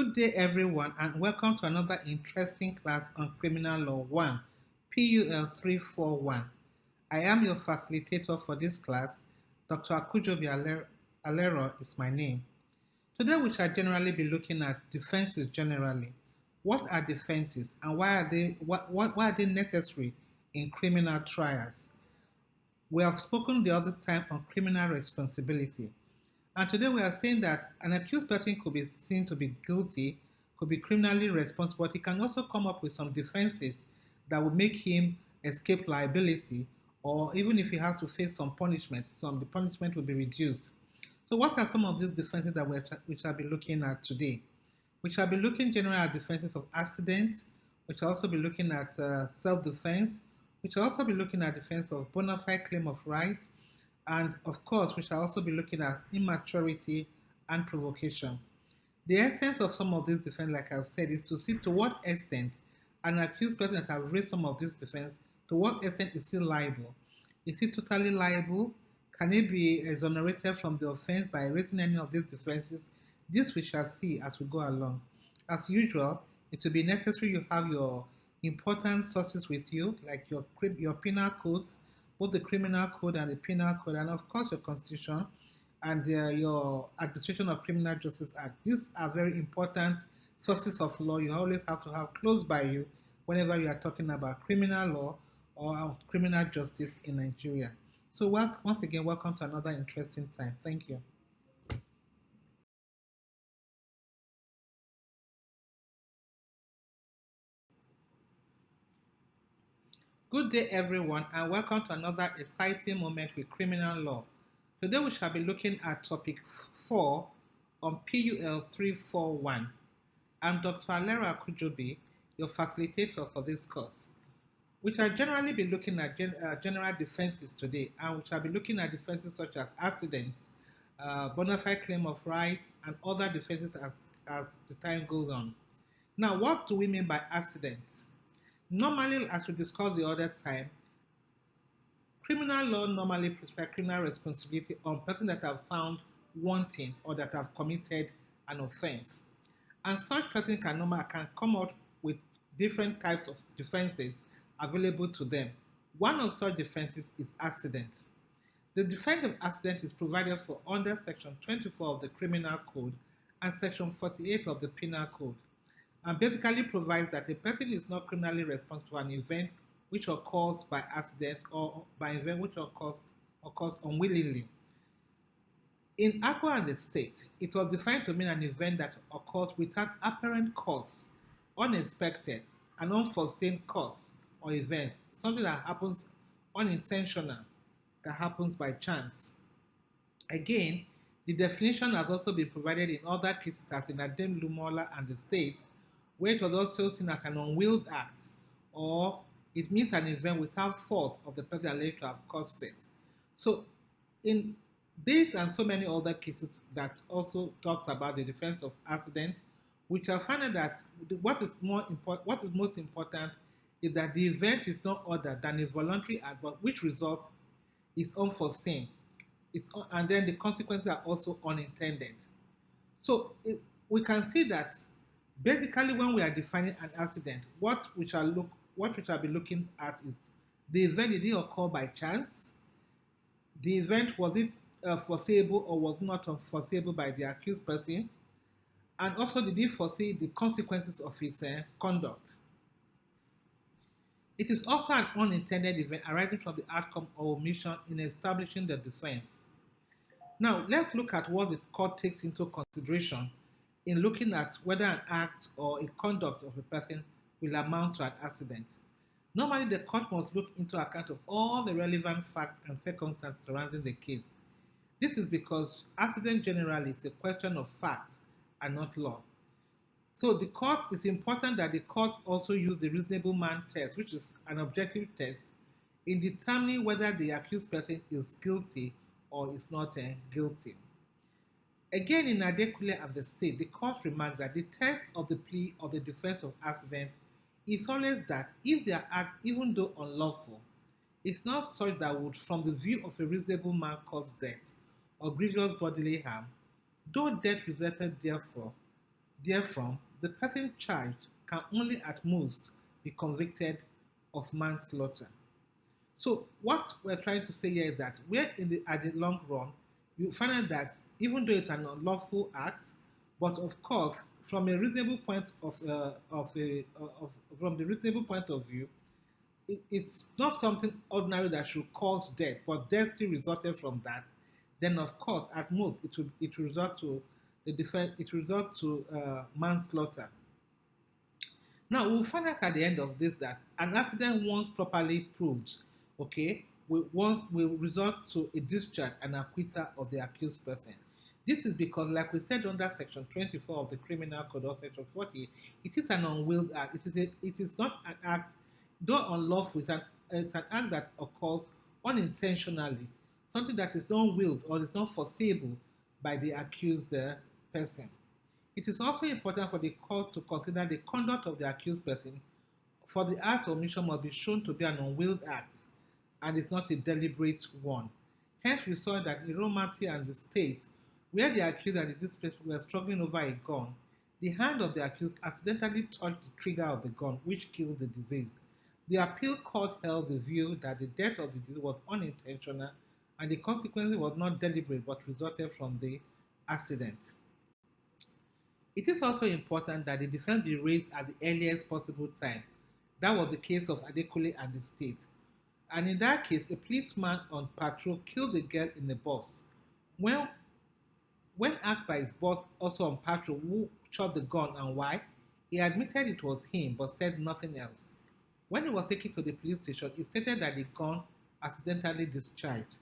Good day, everyone, and welcome to another interesting class on Criminal Law 1, PUL 341. I am your facilitator for this class. Dr. Akujobi Alero is my name. Today, we shall generally be looking at defenses generally. What are defenses and why are they necessary in criminal trials? We have spoken the other time on criminal responsibility. And today we are saying that an accused person could be seen to be guilty, could be criminally responsible, but he can also come up with some defenses that would make him escape liability, or even if he has to face some punishment, the punishment will be reduced. So what are some of these defenses that we shall be looking at today? We shall be looking generally at defenses of accident. We shall also be looking at self-defense. We shall also be looking at defense of bona fide claim of right. And of course, we shall also be looking at immaturity and provocation. The essence of some of these defense, like I've said, is to see to what extent an accused person that has raised some of these defense, to what extent is he liable? Is he totally liable? Can he be exonerated from the offense by raising any of these defenses? This we shall see as we go along. As usual, it will be necessary you have your important sources with you, like your penal codes, both the criminal code and the penal code, and of course your constitution and your Administration of Criminal Justice Act. These are very important sources of law you always have to have close by you whenever you are talking about criminal law or criminal justice in Nigeria. So once again, welcome to another interesting time. Thank you. Good day, everyone, and welcome to another exciting moment with criminal law. Today, we shall be looking at topic 4 on PUL 341. I'm Dr. Alera Akujobi, your facilitator for this course. We shall generally be looking at general defenses today, and we shall be looking at defenses such as accidents, bona fide claim of rights, and other defenses as the time goes on. Now, what do we mean by accidents? Normally, as we discussed the other time, criminal law normally prescribes criminal responsibility on persons that have found wanting or that have committed an offense. And such person can come out with different types of defenses available to them. One of such defenses is accident. The defense of accident is provided for under Section 24 of the Criminal Code and Section 48 of the Penal Code, and basically provides that a person is not criminally responsible for an event which occurs by accident or by an event which occurs unwillingly. In Akwa and the state, it was defined to mean an event that occurs without apparent cause, unexpected, and unforeseen cause or event, something that happens unintentional, that happens by chance. Again, the definition has also been provided in other cases as in Adem Lumola and the state, where it was also seen as an unwilled act, or it means an event without fault of the person alleged to have caused it. So, in this and so many other cases that also talks about the defense of accident, which I find that what is most important is that the event is not other than a voluntary act, but which result is unforeseen. And then the consequences are also unintended. So we can see that basically when we are defining an accident, what we shall be looking at is the event, did it occur by chance? The event, was it foreseeable or was not foreseeable by the accused person? And also, did he foresee the consequences of his conduct? It is also an unintended event arising from the outcome or omission in establishing the defense. Now, let's look at what the court takes into consideration in looking at whether an act or a conduct of a person will amount to an accident. Normally, the court must look into account of all the relevant facts and circumstances surrounding the case. This is because accident generally is a question of facts and not law. So it's important that the court also use the reasonable man test, which is an objective test, in determining whether the accused person is guilty or is not guilty. Again, in Adekule and the state, the court remarked that the test of the plea of the defense of accident is always that if their act, even though unlawful, is not such that would, from the view of a reasonable man, cause death or grievous bodily harm, though death resulted therefore, Therefrom, the person charged can only at most be convicted of manslaughter. So what we're trying to say here is that where in the at the long run, you find out that even though it's an unlawful act, but of course, from a reasonable point of from the reasonable point of view, it's not something ordinary that should cause death, but death still resulted from that. Then, of course, at most, it will result to the defense. It will result to manslaughter. Now we'll find out at the end of this that an accident once properly proved, okay, will result to a discharge and acquittal of the accused person. This is because, like we said under Section 24 of the Criminal Code or Section 40, it is an unwilled act. It is not an act, though unlawful. It's an act that occurs unintentionally, something that is not willed or is not foreseeable by the accused person. It is also important for the court to consider the conduct of the accused person, for the act or omission must be shown to be an unwilled act and is not a deliberate one. Hence, we saw that in Romati and the state, where the accused and the deceased person were struggling over a gun, the hand of the accused accidentally touched the trigger of the gun, which killed the deceased. The appeal court held the view that the death of the deceased was unintentional and the consequence was not deliberate but resulted from the accident. It is also important that the defense be raised at the earliest possible time. That was the case of Adekule and the state. And in that case, a policeman on patrol killed a girl in the bus. When, when asked by his boss, also on patrol, who shot the gun and why, he admitted it was him but said nothing else. When he was taken to the police station, he stated that the gun accidentally discharged.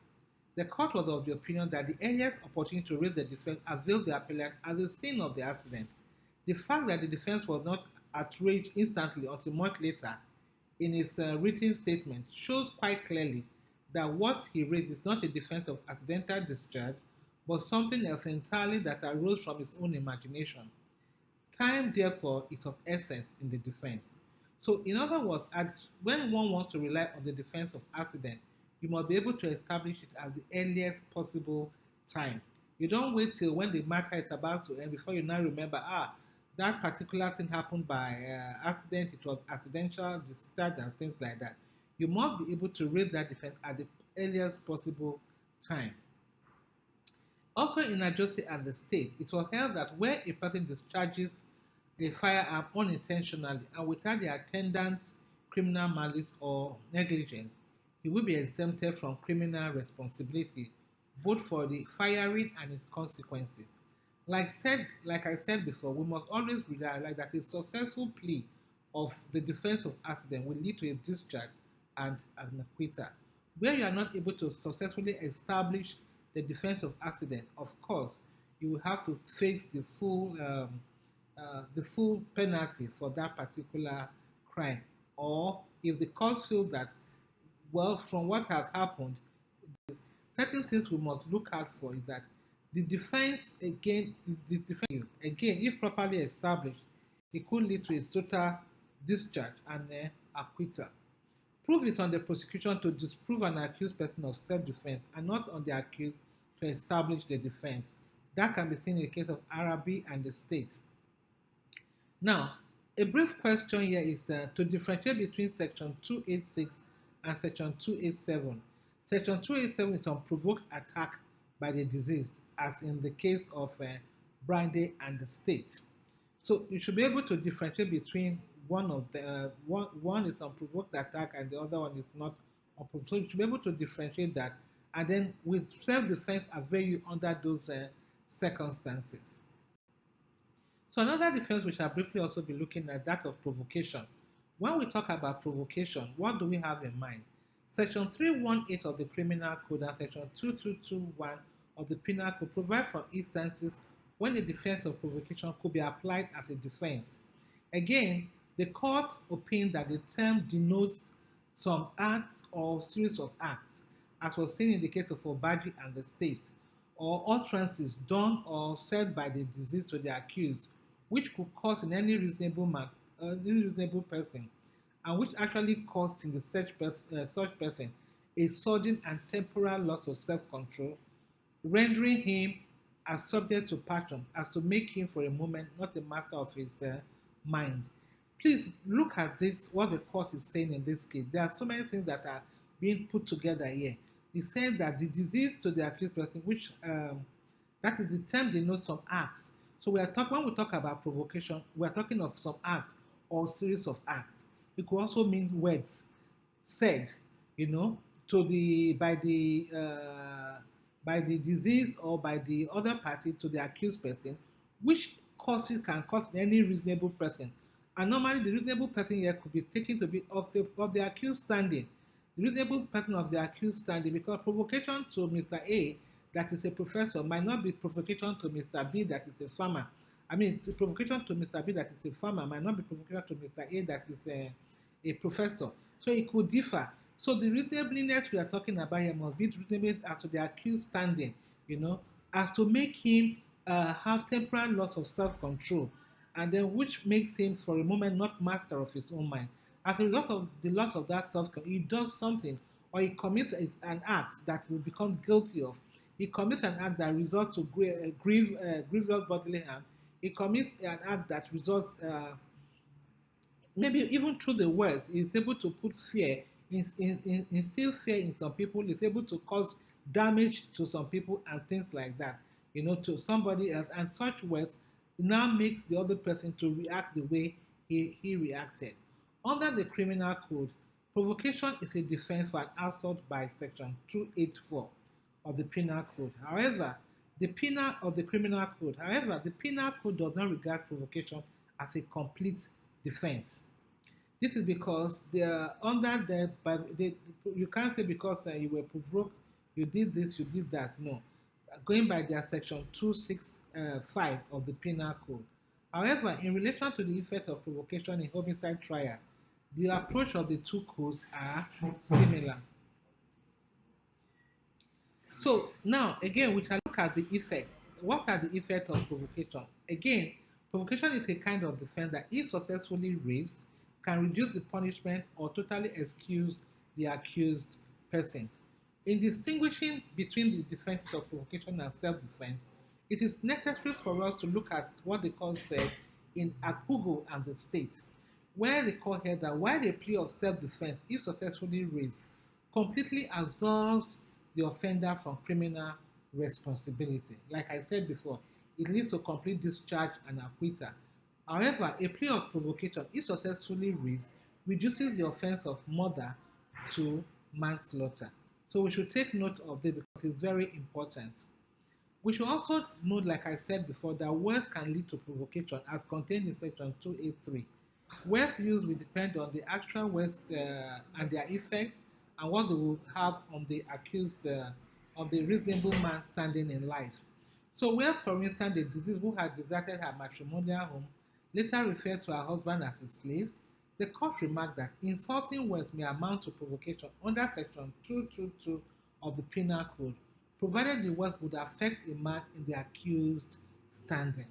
The court was of the opinion that the earliest opportunity to raise the defense availed the appellant at the scene of the accident. The fact that the defense was not outraged instantly until much later in his written statement shows quite clearly that what he raised is not a defense of accidental discharge, but something else entirely that arose from his own imagination. Time, therefore, is of essence in the defense. So, in other words, when one wants to rely on the defense of accident, you must be able to establish it at the earliest possible time. You don't wait till when the matter is about to end before you now remember, that particular thing happened by accident, it was accidental discharge and things like that. You must be able to raise that defense at the earliest possible time. Also in Ajosi and the state, it was held that where a person discharges a firearm unintentionally and without the attendant criminal malice or negligence, he will be exempted from criminal responsibility, both for the firing and its consequences. Like I said before, we must always realize that a successful plea of the defense of accident will lead to a discharge and an acquittal. Where you are not able to successfully establish the defense of accident, of course, you will have to face the full penalty for that particular crime. Or if the court feels that, well, from what has happened, certain things we must look out for is that the defense again, if properly established, it could lead to a total discharge and acquittal. Proof is on the prosecution to disprove an accused person of self-defense and not on the accused to establish the defense. That can be seen in the case of Arabi and the state. Now, a brief question here is to differentiate between Section 286 and Section 287. Section 287 is on provoked attack by the deceased, as in the case of Brandy and the state. So you should be able to differentiate between one is unprovoked attack and the other one is not unprovoked. So you should be able to differentiate that, and then with self-defense avail you under those circumstances. So another defense we shall briefly also be looking at, that of provocation. When we talk about provocation, what do we have in mind? Section 318 of the Criminal Code and Section 2221 of the Penal Code provide for instances when the defense of provocation could be applied as a defense. Again, the court opined that the term denotes some acts or series of acts, as was seen in the case of Obaji and the state, or utterances done or said by the deceased to the accused, which could cause in any reasonable person, and which actually caused in the such person a sudden and temporal loss of self-control, rendering him as subject to passion as to make him for a moment not a master of his mind. Please look at this, what the court is saying in this case. There are so many things that are being put together here. He said that the disease to the accused person, which that is the term denotes some acts. So we are talking when we talk about provocation, we are talking of some acts or series of acts. It could also mean words said, you know, to the by the deceased or by the other party to the accused person, which causes can cause any reasonable person. And normally, the reasonable person here could be taken to be of the accused standing. The reasonable person of the accused standing, because provocation to Mr. A, that is a professor, might not be provocation to Mr. B, that is a farmer. I mean, provocation to Mr. B, that is a farmer, might not be provocation to Mr. A, that is a professor. So it could differ. So the reasonableness we are talking about here must be reasonable as to the accused standing, you know, as to make him have temporary loss of self-control, and then which makes him for a moment not master of his own mind. As a result of the loss of that self-control, he does something or he commits an act that he will become guilty of. He commits an act that results to grievous bodily harm. He commits an act that results maybe even through the words, is able to put fear, instill fear in some people, is able to cause damage to some people and things like that, you know, to somebody else. And such words now makes the other person to react the way he reacted. Under the criminal code, provocation is a defense for an assault by section 284 of the penal code. However, the penal code does not regard provocation as a complete defense. This is because they are under you can't say because you were provoked, you did this, you did that. No. Going by their section 265 of the penal code. However, in relation to the effect of provocation in homicide trial, the approach of the two codes are similar. So now, again, we shall look at the effects. What are the effects of provocation? Again, provocation is a kind of defense that, if successfully raised, can reduce the punishment or totally excuse the accused person. In distinguishing between the defenses of provocation and self-defense, it is necessary for us to look at what the court said in Akpugo and the State, where the court held that while a plea of self-defense, if successfully raised, completely absolves the offender from criminal responsibility. Like I said before, it leads to complete discharge and acquittal. However, a plea of provocation, if successfully raised, reduces the offense of murder to manslaughter. So we should take note of this because it's very important. We should also note, like I said before, that words can lead to provocation as contained in section 283. Words used will depend on the actual words and their effect and what they will have on the accused, on the reasonable man standing in life. So where, for instance, the deceased who had deserted her matrimonial home later referred to her husband as a slave, the court remarked that insulting words may amount to provocation under section 222 of the penal code, provided the words would affect a man in the accused standing.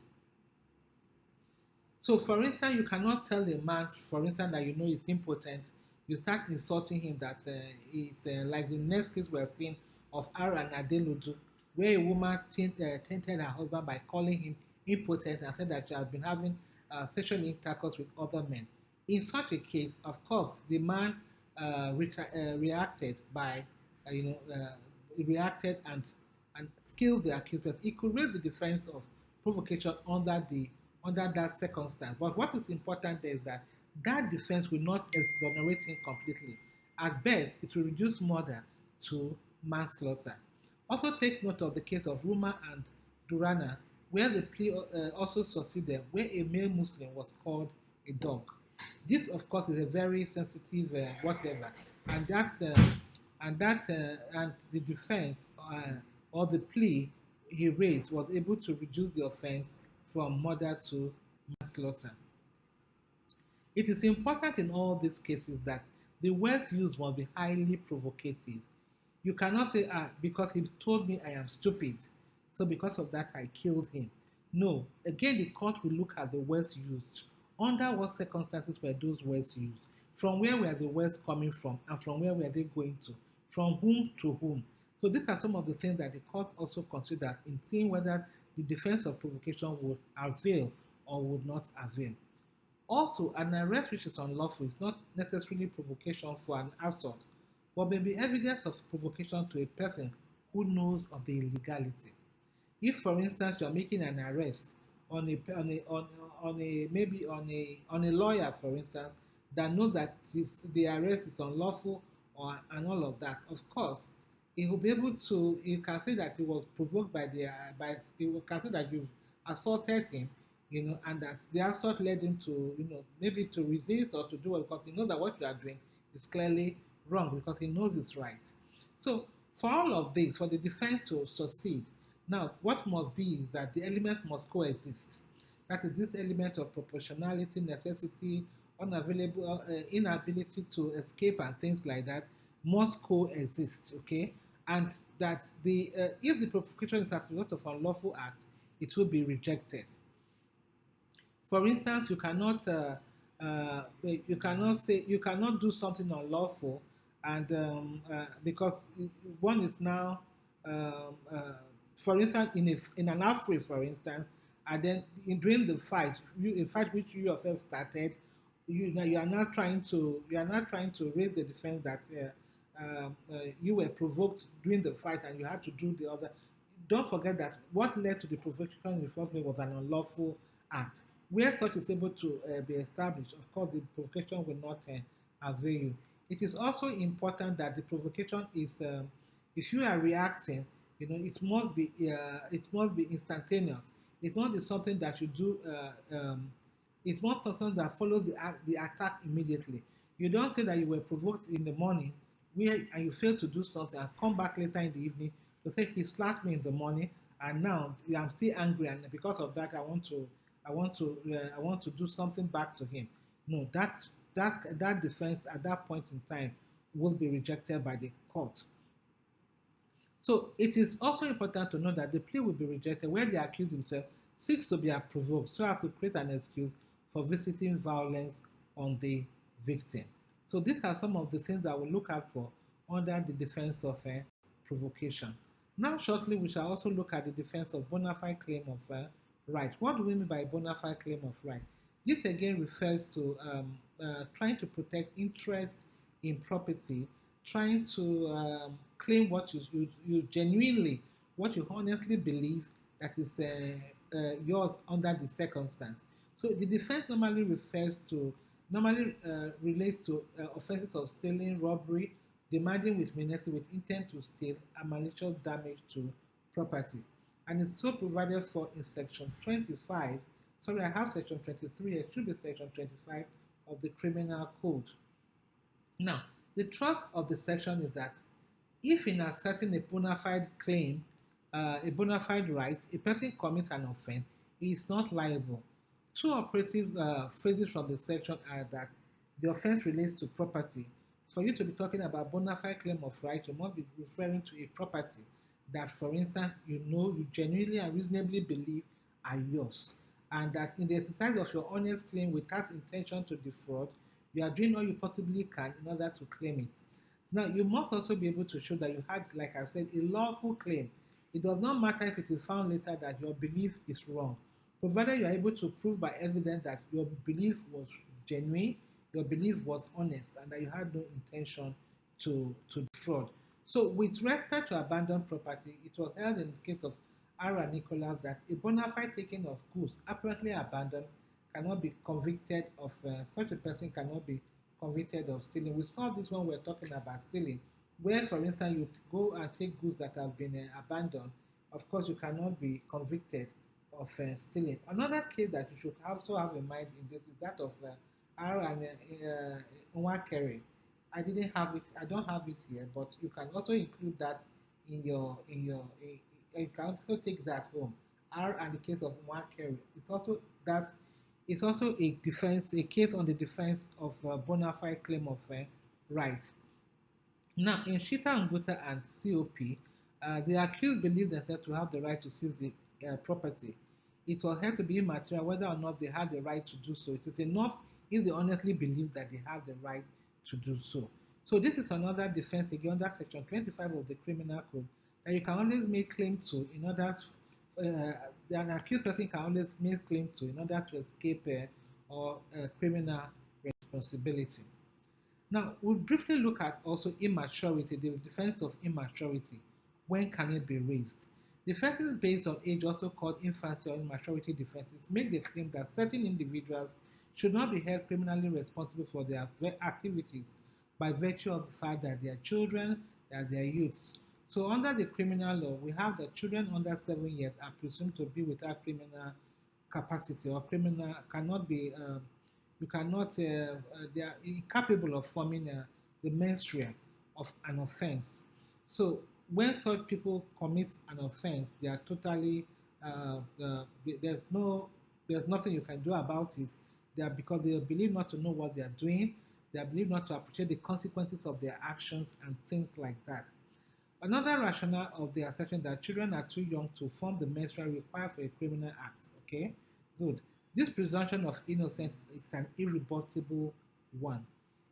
So, for instance, you cannot tell a man, for instance, that you know is impotent. You start insulting him that it's like the next case we have seen of Ara and Adeludu, where a woman tainted her husband by calling him impotent and said that she had been having sexual intercourse with other men. In such a case, of course, the man reacted by, reacted and killed the accused person. He could raise the defense of provocation under that circumstance. But what is important is that that defense will not exonerate him completely. At best, it will reduce murder to manslaughter. Also take note of the case of Ruma and Durana, where the plea also succeeded, where a male Muslim was called a dog. This, of course, is a very sensitive whatever, and the defense or the plea he raised was able to reduce the offense from murder to manslaughter. It is important in all these cases that the words used must be highly provocative. You cannot say, because he told me I am stupid, so because of that I killed him. No, again, the court will look at the words used. Under what circumstances were those words used? From where were the words coming from? And from where were they going to? From whom to whom? So these are some of the things that the court also considered in seeing whether the defense of provocation would avail or would not avail. Also, an arrest which is unlawful is not necessarily provocation for an assault, but may be evidence of provocation to a person who knows of the illegality. If, for instance, you are making an arrest on a maybe on a lawyer, for instance, that knows that the arrest is unlawful or and all of that, of course, he will be able to. You can say that he was provoked by the by. You can say that you assaulted him, and that the assault led him to, maybe to resist or to do it because he knows that what you are doing is clearly wrong because he knows it's right. So for all of this, for the defense to succeed, now what must be is that the elements must coexist. That is this element of proportionality, necessity, unavailable, inability to escape, and things like that must coexist. Okay, and that the if the provocation is as a result of unlawful act, it will be rejected. For instance, you cannot do something unlawful, and because one is now, for instance, in an affray, for instance, and then during the fight, in fight which you yourself started, you are not trying to raise the defense that you were provoked during the fight and you had to do the other. Don't forget that what led to the provocation in the first place was an unlawful act. Where such is able to be established, of course, the provocation will not avail you. It is also important that the provocation is, if you are reacting, it must be instantaneous. It must be something that you do. It's not something that follows the attack immediately. You don't say that you were provoked in the morning, and you fail to do something, and come back later in the evening to say he slapped me in the morning, and now I'm still angry, and because of that, I want to do something back to him. No, that defense at that point in time will be rejected by the court. So it is also important to know that the plea will be rejected when the accused himself seeks to be provoked, so as to create an excuse for visiting violence on the victim. So these are some of the things that we'll look out for under the defense of provocation. Now, shortly, we shall also look at the defense of bona fide claim of right. What do we mean by bona fide claim of right? This again refers to trying to protect interest in property, trying to claim what you genuinely, what you honestly believe that is yours under the circumstance. So the defense normally relates to offenses of stealing, robbery, demanding with menace with intent to steal, and malicious damage to property. And it's so provided for in section 25. Sorry, I have section 23. It should be section 25 of the Criminal Code. Now, the thrust of the section is that if in asserting a bona fide claim, a bona fide right, a person commits an offense, he is not liable. Two operative phrases from the section are that the offense relates to property. For you to be talking about bona fide claim of right, you must be referring to a property that, for instance, you genuinely and reasonably believe are yours, and that in the exercise of your honest claim without intention to defraud, you are doing all you possibly can in order to claim it. Now, you must also be able to show that you had, like I said, a lawful claim. It does not matter if it is found later that your belief is wrong, provided you are able to prove by evidence that your belief was genuine, your belief was honest, and that you had no intention to defraud. So, with respect to abandoned property, it was held in the case of R. and Nicholas that a bona fide taking of goods apparently abandoned cannot be convicted of, such a person cannot be convicted of stealing. We saw this when we were talking about stealing, where, for instance, you go and take goods that have been abandoned. Of course, you cannot be convicted of stealing. Another case that you should also have in mind in this is that of R. and Nwakere. I didn't have it. I don't have it here, but you can also include that you can also take that home. R and the case of Nwakere. It's also a case on the defense of bona fide claim of right. Now, in Shita Nguta and COP, the accused believed themselves to have the right to seize the property. It was held to be immaterial whether or not they had the right to do so. It is enough if they honestly believe that they have the right to do so. So this is another defense again under section 25 of the Criminal Code that you can always make claim to in order an accused person can always make claim to in order to escape or criminal responsibility. Now, we'll briefly look at also immaturity, the defense of immaturity. When can it be raised? Defenses based on age, also called infancy or immaturity defenses, make the claim that certain individuals should not be held criminally responsible for their activities by virtue of the fact that they are children, that they are youths. So, under the criminal law, we have that children under 7 years are presumed to be without criminal capacity or criminal cannot be you cannot they are incapable of forming the menstrual of an offense. So when such people commit an offense, they are totally there's no there's nothing you can do about it. They are because they believe not to know what they are doing. They are believed not to appreciate the consequences of their actions and things like that. Another rationale of the assertion that children are too young to form the menstrual required for a criminal act. Okay, good. This presumption of innocence is an irrebuttable one.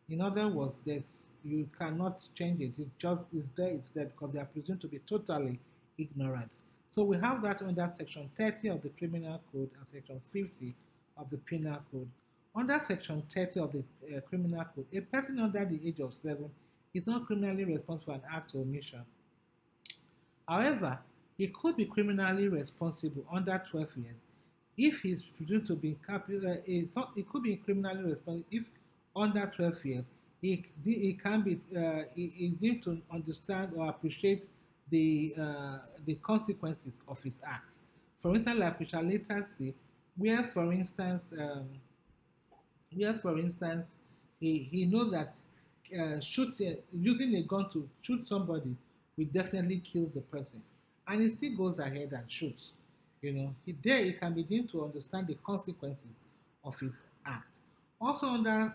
In other words, there's you cannot change it. It just is there. It's there because they are presumed to be totally ignorant. So we have that under Section 30 of the Criminal Code and Section 50 of the Penal Code. Under Section 30 of the Criminal Code, a person under the age of 7 is not criminally responsible for an act or omission. However, he could be criminally responsible under 12 years if he is presumed to be he could be criminally responsible if under 12 years he can be he is deemed to understand or appreciate the consequences of his act. For instance, like we shall later see, where for instance where for instance he knows that using a gun to shoot somebody will definitely kill the person, and he still goes ahead and shoots. There he can begin to understand the consequences of his act. Also under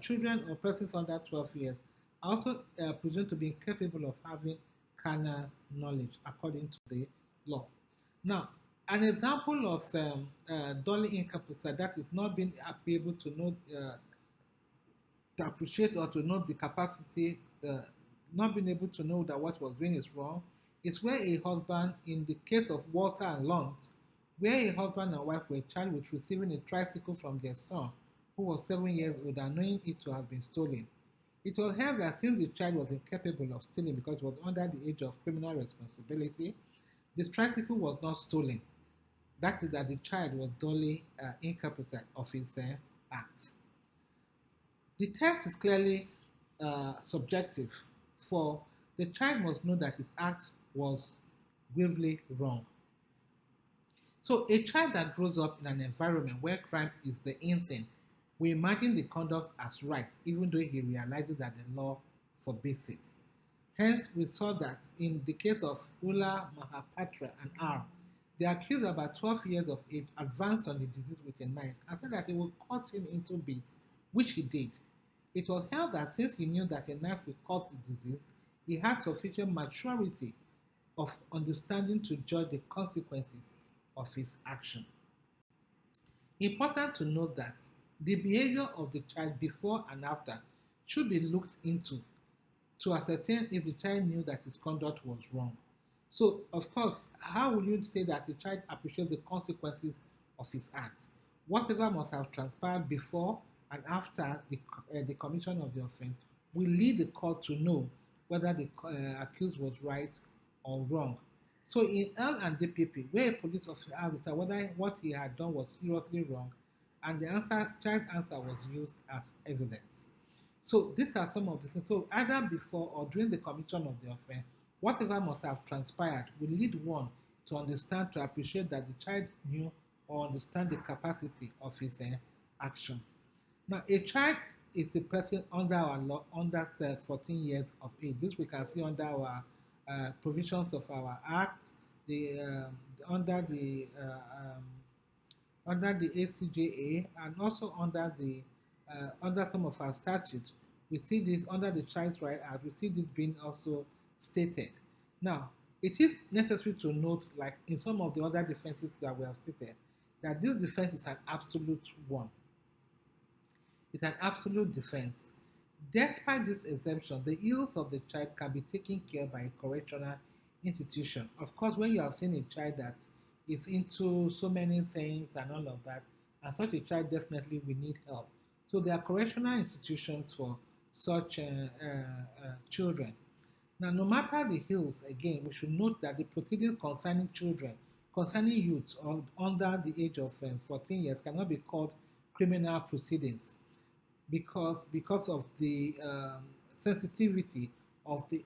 children or persons under 12 years are also presumed to be incapable of having carnal knowledge according to the law. Now, an example of dully incapacity, that is not being able to know, to appreciate or to know the capacity, not being able to know that what was doing is wrong, is where a husband, in the case of Walter and Lawrence, where a husband and wife were charged with receiving a tricycle from their son, who was 7 years old, and knowing it to have been stolen. It was held that since the child was incapable of stealing because it was under the age of criminal responsibility, this tricycle was not stolen. That is that the child was dully incapable of his act. The test is clearly subjective, for the child must know that his act was gravely wrong. So, a child that grows up in an environment where crime is the in thing will imagine the conduct as right, even though he realizes that the law forbids it. Hence, we saw that in the case of Ula Mahapatra and R, the accused, about 12 years of age, advanced on the disease with a knife and said that he would cut him into bits, which he did. It was held that since he knew that a knife would cut the disease, he had sufficient maturity of understanding to judge the consequences of his action. Important to note that the behavior of the child before and after should be looked into to ascertain if the child knew that his conduct was wrong. So, of course, how will you say that the child appreciates the consequences of his act? Whatever must have transpired before and after the commission of the offense will lead the court to know whether the accused was right or wrong. So in L and DPP, where a police officer asked whether what he had done was seriously wrong, and the child answer was used as evidence. So these are some of the things. So either before or during the commission of the offense, whatever must have transpired will lead one to understand, to appreciate that the child knew or understand the capacity of his action. Now, a child is a person under our law under 14 years of age. This we can see under our provisions of our act, the under the ACJA, and also under some of our statutes. We see this under the Child's Right Act. We see this being also stated. Now, it is necessary to note, like in some of the other defenses that we have stated, that this defense is an absolute one. It's an absolute defense. Despite this exemption, the ills of the child can be taken care of by a correctional institution. Of course, when you have seen a child that is into so many things and all of that, and such a child definitely will need help. So there are correctional institutions for such children. Now, no matter the hills, again, we should note that the proceedings concerning children, concerning youths or under the age of 14 years cannot be called criminal proceedings because of the sensitivity of the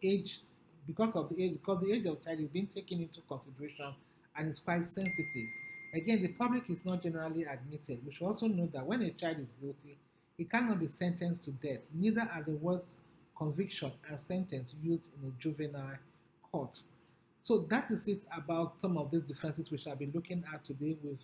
age, because the age of child is being taken into consideration and is quite sensitive. Again, the public is not generally admitted. We should also note that when a child is guilty, he cannot be sentenced to death. Neither are the words conviction and sentence used in a juvenile court. So that is it about some of these defenses we shall be looking at today. We've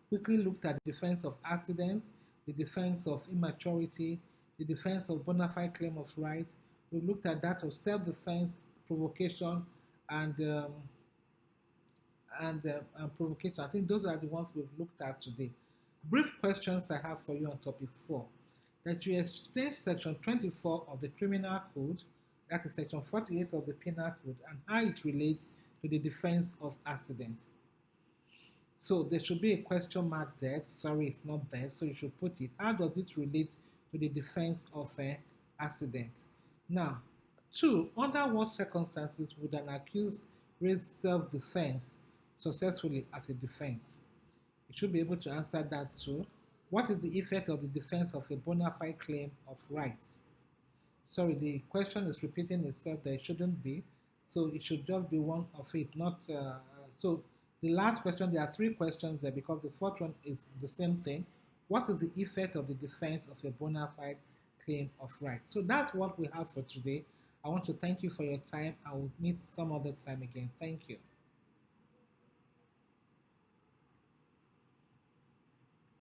quickly looked at the defense of accidents, the defense of immaturity, the defense of bona fide claim of right. We've looked at that of self-defense, provocation, and and provocation. I think those are the ones we've looked at today. Brief questions I have for you on topic 4. That you explain section 24 of the Criminal Code, that is section 48 of the Penal Code, and how it relates to the defense of accident. So there should be a question mark there. Sorry, it's not there. So you should put it. How does it relate to the defense of an accident? Now, 2. Under what circumstances would an accused raise self-defense successfully as a defense? You should be able to answer that too. What is the effect of the defense of a bona fide claim of rights? Sorry, the question is repeating itself. There shouldn't be. So it should just be one of it, not. So the last question, there are 3 questions there because the fourth one is the same thing. What is the effect of the defense of a bona fide claim of right? So that's what we have for today. I want to thank you for your time. I will meet some other time again. Thank you.